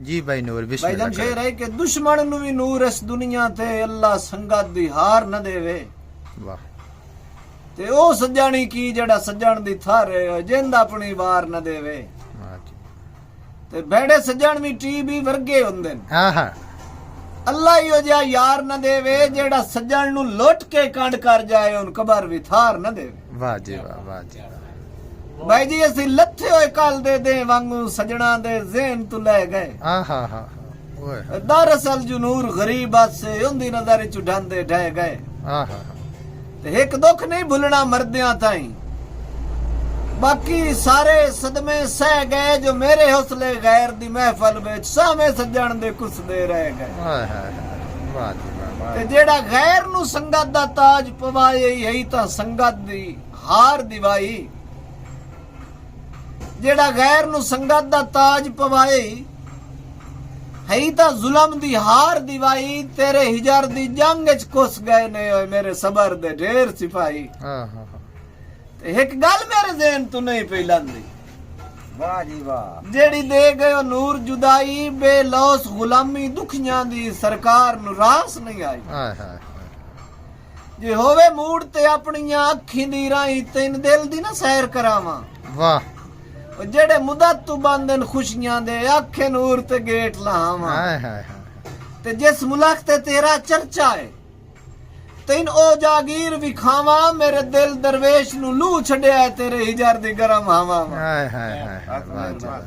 जी भाई नूर भाई जान शेर है कि दुश्मन नु भी नूर इस दुनिया ते अल्लाह संगत दी हार न देवे। वाह ते ओ सज्जानी की जेड़ा सज्जन दी थारे जिंद अपनी वार न देवे। ते बेड़े सज्जन भी टीबी वर्गे हुंदे ने। हां हां अल्लाह ही जा यार न देवे जेड़ा सज्जन नु लुट के कंड कर जाए उन कबर भी थार न देवे। वाह जी वाह, वाह जी वाह। भाई जी असि लथे होए कल दे वांगू सजना दे ज़हन तू ले गए। हां हां हां ओए दरअसल जो नूर गरीब से उंदी नजर च ढांदे ढह गए। हां हां ते एक दुख नहीं भुलना मर्दियां ताई, बाकी सारे सदमे सह गए जो मेरे हौसले गैर दी महफल विच सामे सज्जण दे कुसदे रह गए। हाय हाय वाह जी वाह। ते जेड़ा गैर नु संगत दा ताज पवाए यही तां संगत दी हार दिवाई। जेड़ा गैर नु संगत दा ताज पवाए है तां जुल्म दी हार दिवाई। तेरे हिजर दी जंग च कुस गए ने ओए मेरे सबर दे ढेर सिपाही। हां हां ते एक गल मेरे ज़हन तू नहीं पई लंदी। वाह जी वाह। जेड़ी दे गयो नूर जुदाई बेलौस गुलामी दुखियां दी सरकार नु रास नहीं आई। हाय हाय जे होवे मूड ते अपनियां अखीं दी राही तेन दिल दी ना सैर करावां। वाह जेड़े मुदत तू बंदन खुशियां दे आखे नूर ते गेट लावां। हाय हाय हाय ते जिस मुल्क ते तेरा चर्चा है तेन ओ जागीर विखावा। मेरे दिल दरवेश नु लू छड़िया तेरे हिजर दी गरम हवा। हाय हाय हाय वाह जी वाह।